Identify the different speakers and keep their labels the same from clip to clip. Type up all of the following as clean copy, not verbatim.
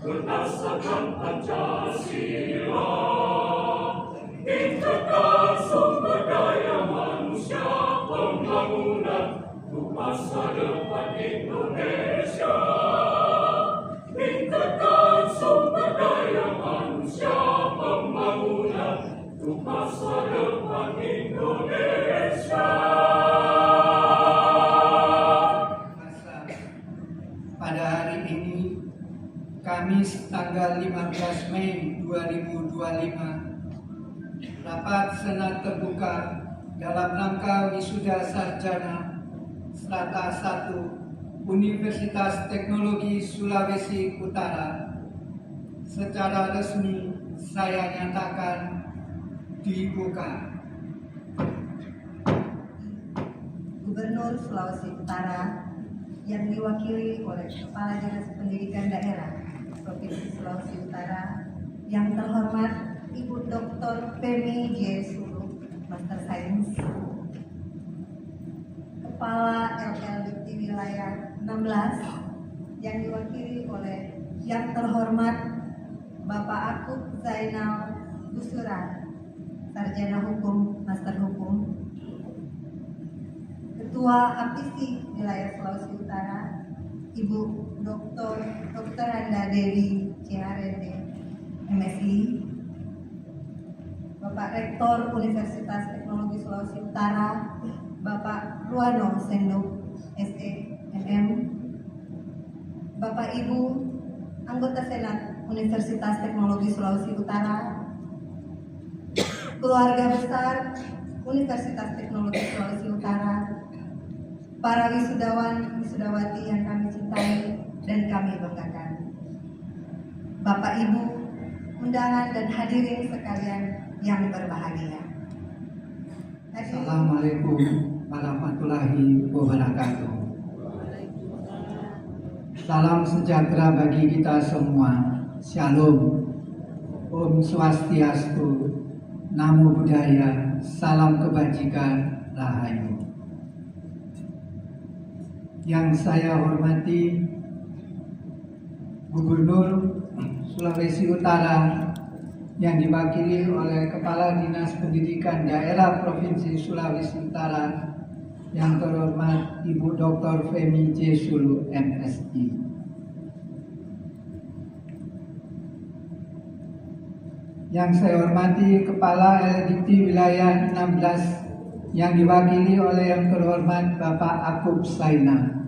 Speaker 1: berdasarkan Pancasila. Tingkatkan sumber daya manusia pembangunan untuk masa depan Indonesia. Tingkatkan sumber daya manusia pembangunan untuk masa depan Indonesia.
Speaker 2: Pada hari ini, Kamis tanggal 15 Mei 2025, rapat Senat terbuka dalam rangka wisuda sarjana Strata 1 Universitas Teknologi Sulawesi Utara secara resmi saya nyatakan dibuka.
Speaker 3: Gubernur Sulawesi Utara yang diwakili oleh Kepala Dinas Pendidikan Daerah Provinsi Sulawesi Utara yang terhormat Ibu Dr. Femi J. Sulu, Master Sains, Kepala LL Dikti Wilayah 16 yang diwakili oleh yang terhormat Bapak Akub Zainal Busuran, Sarjana Hukum, Master Hukum, Ketua APISI Wilayah Sulawesi Utara, Ibu Dr. Anda Dewi CHRD, MSI, Bapak Rektor Universitas Teknologi Sulawesi Utara, Bapak Ruano Senduk, SE, MM, Bapak Ibu Anggota Senat Universitas Teknologi Sulawesi Utara, keluarga besar Universitas Teknologi Sulawesi Utara, para wisudawan, wisudawati yang kami cintai dan kami banggakan, Bapak Ibu, undangan dan hadirin sekalian yang berbahagia.
Speaker 2: Assalamualaikum warahmatullahi wabarakatuh. Salam sejahtera bagi kita semua. Shalom. Om Swastiastu. Namo Buddhaya. Salam kebajikan. Rahayu. Yang saya hormati Gubernur Sulawesi Utara yang diwakili oleh Kepala Dinas Pendidikan Daerah Provinsi Sulawesi Utara yang terhormat Ibu Dr. Femi J. Sulu, MSI. Yang saya hormati Kepala LDT Wilayah 16 yang diwakili oleh yang terhormat Bapak Akub Zainal.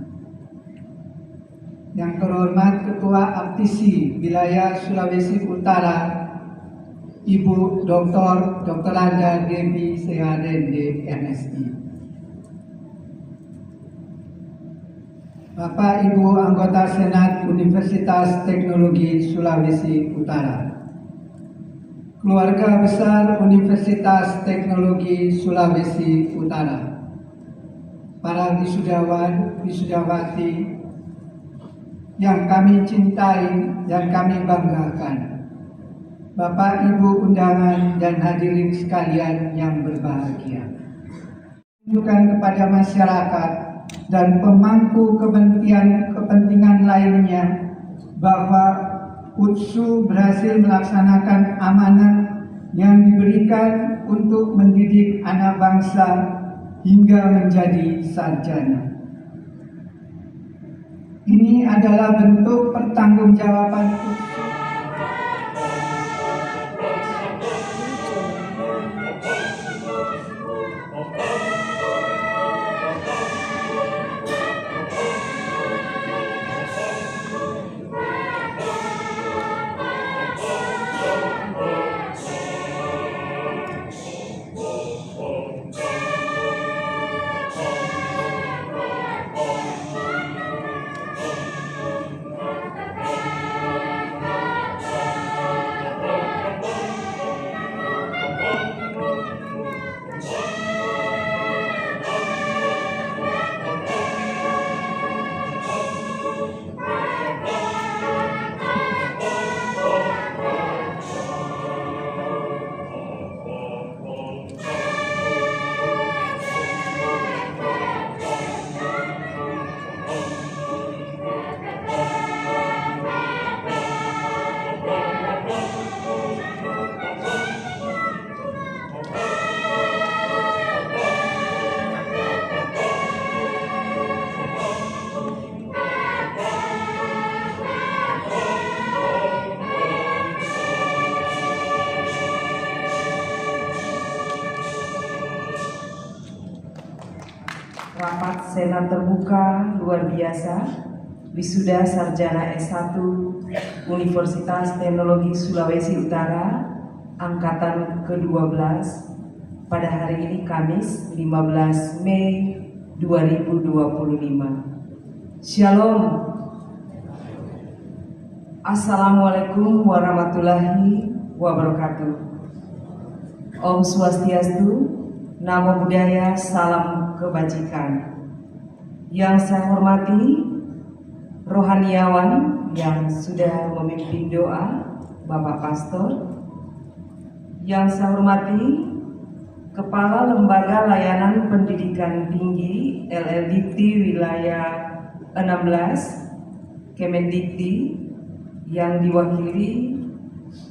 Speaker 2: Yang terhormat Ketua APTISI Wilayah Sulawesi Utara, Ibu Dr. Anda Dewi CHRD, MSI. Bapak Ibu Anggota Senat Universitas Teknologi Sulawesi Utara, keluarga besar Universitas Teknologi Sulawesi Utara, para wisudawan, wisudawati yang kami cintai dan kami banggakan, Bapak Ibu undangan dan hadirin sekalian yang berbahagia. Tunjukkan kepada masyarakat dan pemangku kepentingan lainnya bahwa UTSU berhasil melaksanakan amanah yang diberikan untuk mendidik anak bangsa hingga menjadi sarjana. Ini adalah bentuk pertanggungjawaban UTSU
Speaker 4: Senat Terbuka luar biasa Wisuda Sarjana S1 Universitas Teknologi Sulawesi Utara Angkatan ke-12 pada hari ini Kamis 15 Mei 2025. Shalom. Assalamualaikum warahmatullahi wabarakatuh. Om Swastiastu, Namo Buddhaya, salam kebajikan. Yang saya hormati rohaniawan yang sudah memimpin doa, Bapak Pastor. Yang saya hormati Kepala Lembaga Layanan Pendidikan Tinggi LLDikti Wilayah 16 Kemendikti yang diwakili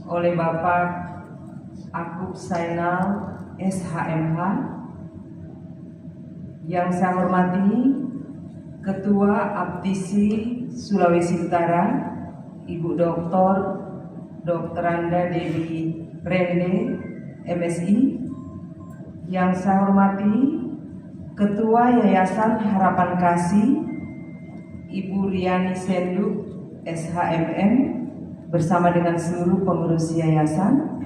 Speaker 4: oleh Bapak Akub Sainal SHMH. Yang saya hormati Ketua Aptisi Sulawesi Utara Ibu Dr. Anda Dewi Rende MSI. Yang saya hormati Ketua Yayasan Harapan Kasih Ibu Riani Senduk SHMM bersama dengan seluruh pengurus yayasan.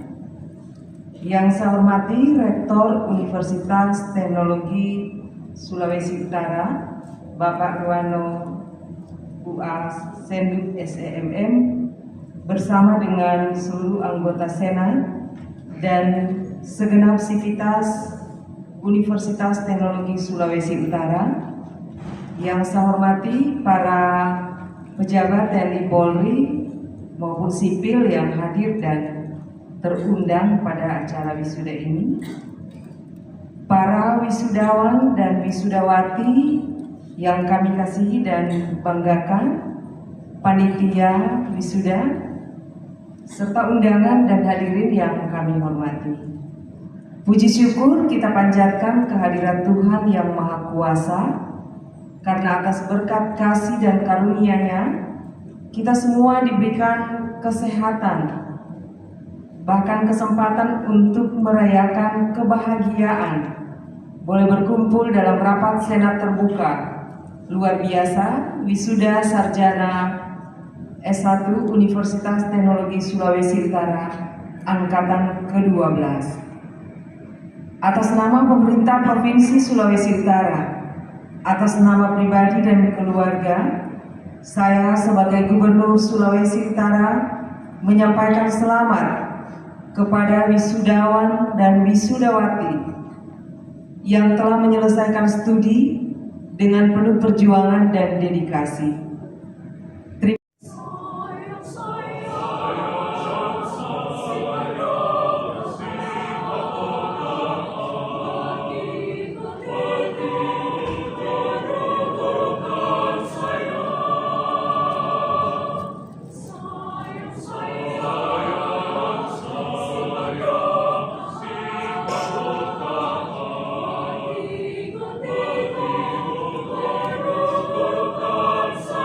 Speaker 4: Yang saya hormati Rektor Universitas Teknologi Sulawesi Utara Bapak Ruano UA Senduk SEMM bersama dengan seluruh anggota Senat dan segenap sivitas Universitas Teknologi Sulawesi Utara. Yang saya hormati para pejabat TNI Polri maupun sipil yang hadir dan terundang pada acara wisuda ini, para wisudawan dan wisudawati yang kami kasihi dan banggakan, panitia wisuda, serta undangan dan hadirin yang kami hormati. Puji syukur kita panjatkan kehadiran Tuhan yang Maha Kuasa, karena atas berkat kasih dan karunia-Nya kita semua diberikan kesehatan, bahkan kesempatan untuk merayakan kebahagiaan, boleh berkumpul dalam rapat Senat Terbuka luar biasa Wisuda Sarjana S1 Universitas Teknologi Sulawesi Utara Angkatan ke-12. Atas nama pemerintah Provinsi Sulawesi Utara, atas nama pribadi dan keluarga, saya sebagai Gubernur Sulawesi Utara menyampaikan selamat kepada wisudawan dan wisudawati yang telah menyelesaikan studi dengan penuh perjuangan dan dedikasi.
Speaker 1: Saya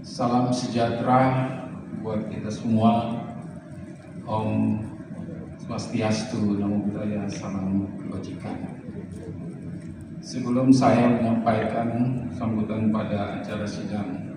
Speaker 5: Salam sejahtera buat kita semua. Om Swastiastu, Namo Buddhaya, Salam Kebajikan. Sebelum saya menyampaikan sambutan pada acara sidang,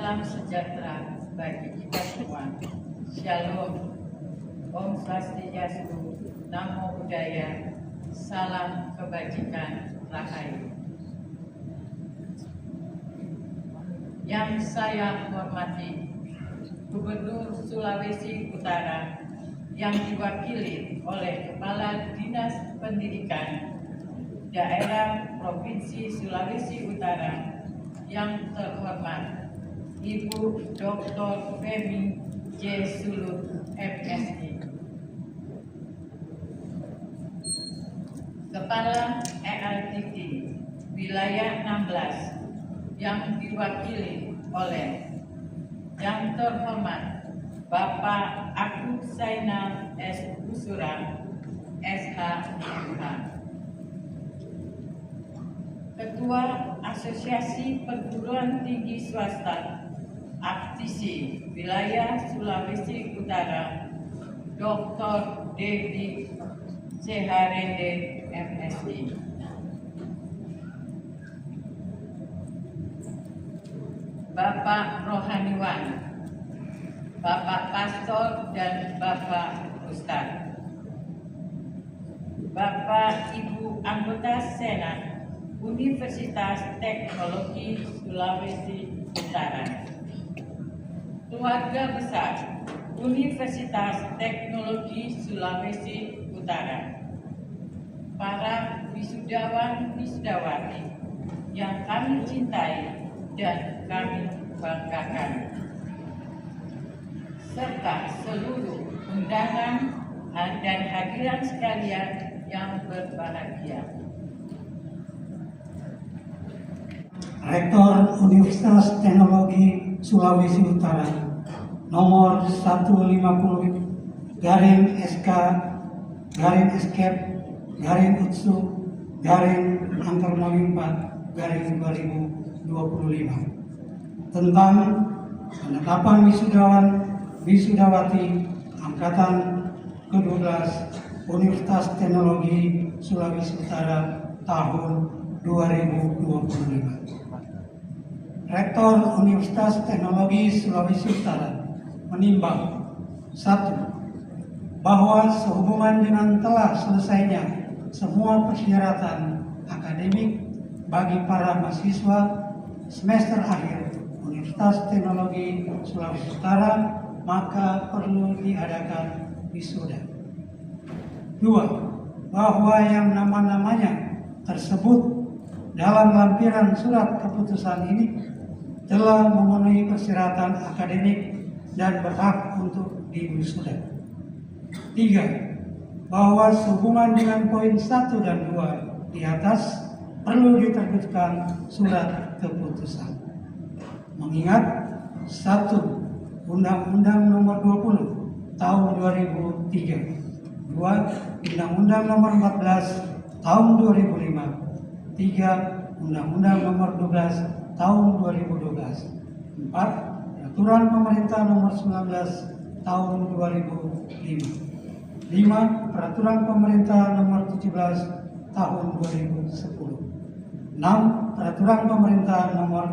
Speaker 6: salam sejahtera bagi kita semua. Shalom, Om Swastiastu, Namo Buddhaya, Salam Kebajikan, Rahayu. Yang saya hormati Gubernur Sulawesi Utara yang diwakili oleh Kepala Dinas Pendidikan Daerah Provinsi Sulawesi Utara yang terhormat Ibu Dr. Femi J. Sulut, MSI, Kepala ELTT Wilayah 16 yang diwakili oleh yang terhormat Bapak Agung Zainal S. Busura, SH.MH, Ketua Asosiasi Perguruan Tinggi Swasta Aktisi Wilayah Sulawesi Utara, Dr. Dedi Seharende, MSI, Bapak Rohaniwan, Bapak Pastor dan Bapak Ustadz, Bapak Ibu anggota Senat Universitas Teknologi Sulawesi Utara, keluarga besar Universitas Teknologi Sulawesi Utara, para wisudawan wisudawati yang kami cintai dan kami banggakan, serta seluruh undangan dan hadirin sekalian yang berbahagia.
Speaker 2: Rektor Universitas Teknologi Sulawesi Utara nomor 150 garing SK garing Eskep garing Utsu garing Angker 4 garing 2025 tentang penetapan wisudawan wisudawati angkatan ke-12 Universitas Teknologi Sulawesi Utara tahun 2025. Rektor Universitas Teknologi Sulawesi Utara menimbang 1. Bahwa sehubungan dengan telah selesainya semua persyaratan akademik bagi para mahasiswa semester akhir Universitas Teknologi Sulawesi Utara, maka perlu diadakan wisuda. 2. Bahwa yang nama-namanya tersebut dalam lampiran surat keputusan ini telah memenuhi persyaratan akademik dan berhak untuk diwisuda. 3. Bahwa sehubungan dengan poin 1 dan 2 di atas perlu diterbitkan surat keputusan. Mengingat 1. Undang-Undang Nomor 20 Tahun 2003, 2. Undang-Undang Nomor 14 Tahun 2005, 3. Undang-Undang Nomor 12 Tahun 2012, 4. Peraturan Pemerintah Nomor 19 Tahun 2005, 5. Peraturan Pemerintah Nomor 17 Tahun 2010, 6. Peraturan Pemerintah Nomor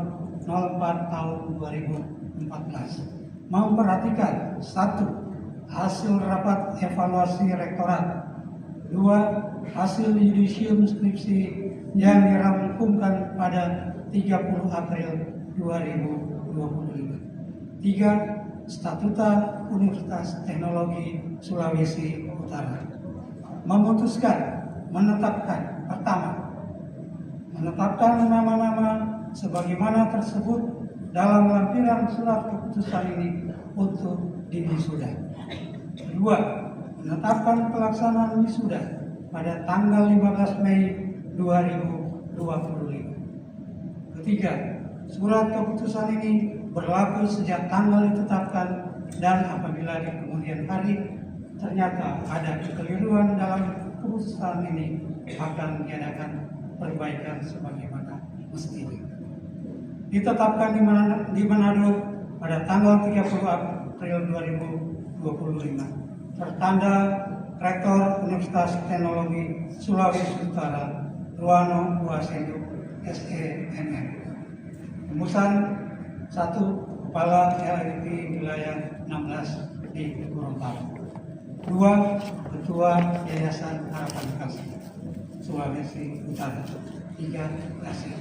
Speaker 2: 04 Tahun 2014. Memperhatikan 1. Hasil rapat evaluasi rektorat, 2. Hasil yudisium skripsi yang dirampungkan pada 30 April 2025, 3. Statuta Universitas Teknologi Sulawesi Utara. Memutuskan menetapkan, pertama, menetapkan nama-nama sebagaimana tersebut dalam lampiran surat keputusan ini untuk diwisuda. 2. Menetapkan pelaksanaan wisuda pada tanggal 15 Mei 2025. 3. Surat keputusan ini berlaku sejak tanggal ditetapkan dan apabila di kemudian hari ternyata ada kekeliruan dalam keputusan ini akan diadakan perbaikan sebagaimana mestinya. Ditetapkan di Manado pada tanggal 30 April 2025. Tertanda Rektor Universitas Teknologi Sulawesi Utara Ruano Buasendo SEMM. Rumusan 1. Kepala LIP Wilayah 16 di Gorontalo. 2. Ketua Yayasan Harapan Kasih Sulawesi Utara. 3. Kasih.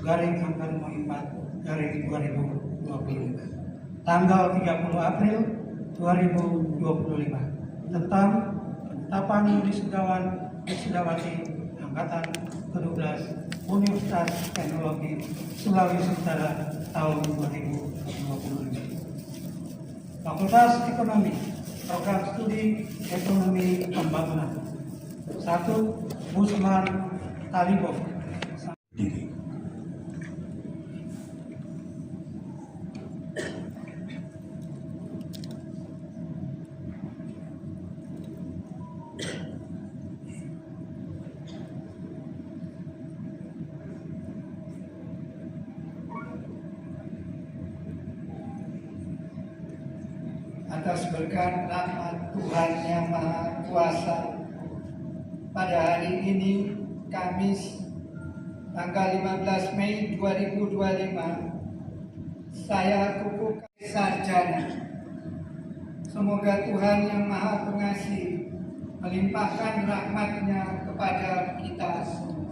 Speaker 2: Garing angka 4 garing 2025 tanggal 30 April 2025 tentang penetapan wisudawan wisudawati angkatan ke-12 Universitas Teknologi Sulawesi Utara tahun 2025. Fakultas Ekonomi, Program Studi Ekonomi Pembangunan. 1. Busman Talibov. Atas berkat rahmat Tuhan Yang Maha Kuasa, pada hari ini Kamis tanggal 15 Mei 2025 saya kukuhkan sarjana. Semoga Tuhan Yang Maha Pengasih melimpahkan rahmat-Nya kepada kita semua.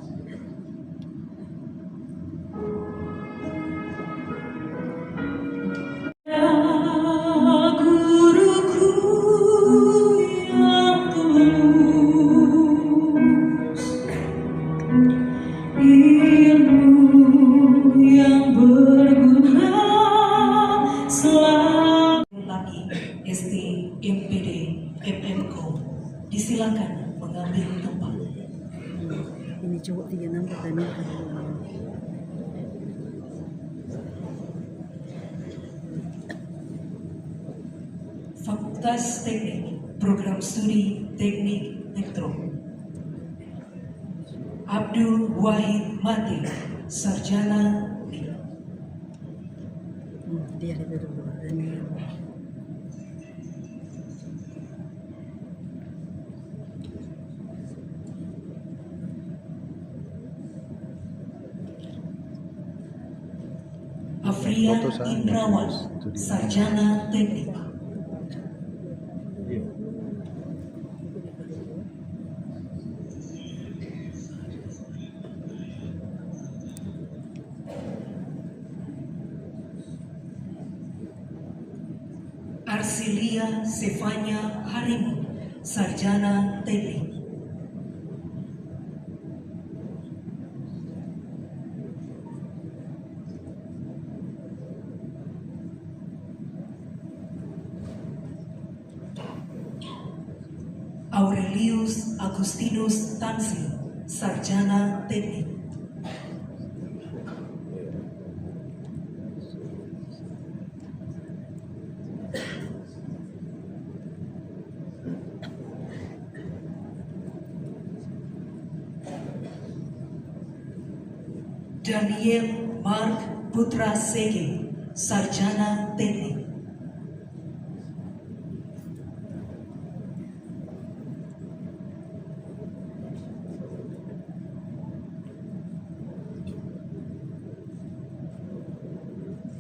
Speaker 7: Disilakan mengambil tempat.
Speaker 8: Ini cowok 36 pertanyaan.
Speaker 7: Fakultas Teknik, Program Studi Teknik Elektro. Abdul Wahid Mati, Sarjana D.
Speaker 8: Dia itu dulu.
Speaker 7: Afria Indrawan, Sarjana Teknik. Arsilia Sefanya Harimu, Sarjana Teknik. Aurelius Agustinus Tansil, Sarjana Teknik. Daniel Mark Putra Sege, Sarjana Teknik.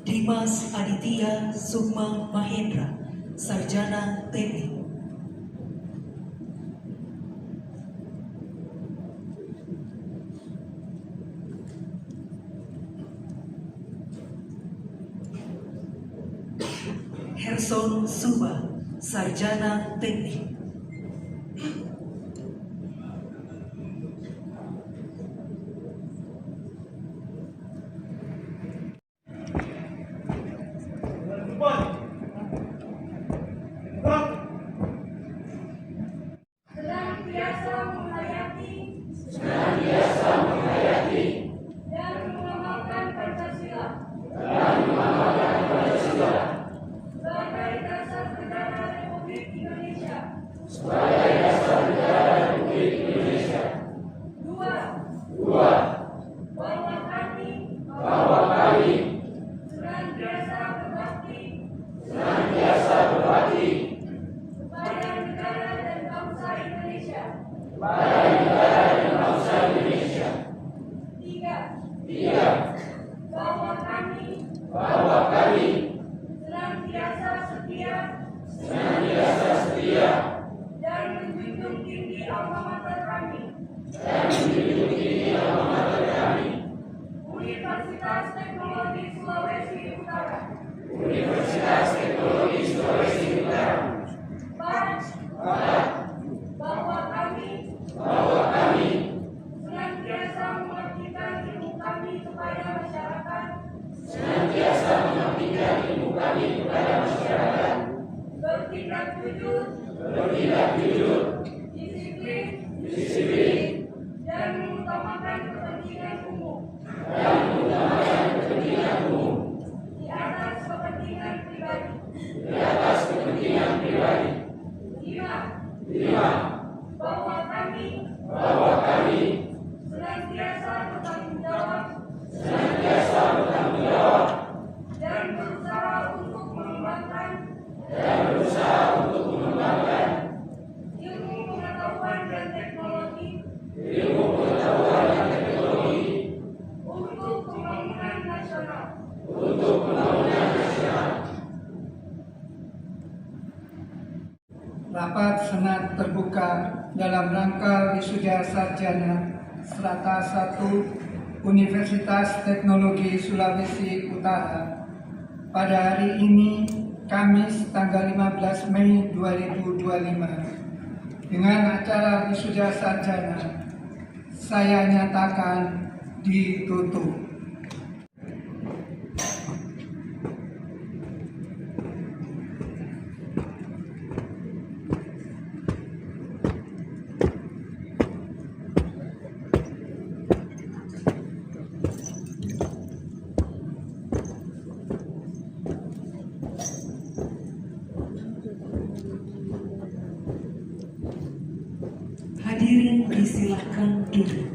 Speaker 7: Dimas Aditya Sukma Mahendra, Sarjana Teknik. Herson Suba, Sarjana Teknik.
Speaker 1: Senantiasa menghayati dan mengamalkan Pancasila sebagai dasar negara Republik Indonesia. Dua, bahwa kami senantiasa berbakti kepada negara dan bangsa Indonesia. Tiga, bahwa kami senantiasa setia dan menjunjung tinggi alma mater kami. Universitas Teknologi Sulawesi Utara. Empat, bahwa kami senantiasa mengabdikan ilmu kami kepada masyarakat. Bertindak jujur, disiplin, dan mengutamakan kepentingan umum. Di atas kepentingan pribadi. Lima, bahwa kami senantiasa bertanggung jawab dan berusaha untuk mengembangkan ilmu pengetahuan dan teknologi untuk pembangunan nasional.
Speaker 2: Rapat Senat terbuka dalam rangka wisuda sarjana Strata 1 Universitas Teknologi Sulawesi Utara pada hari ini, Kamis tanggal 15 Mei 2025, dengan acara wisuda sarjana saya nyatakan ditutup.
Speaker 7: Hadirin disilakan duduk.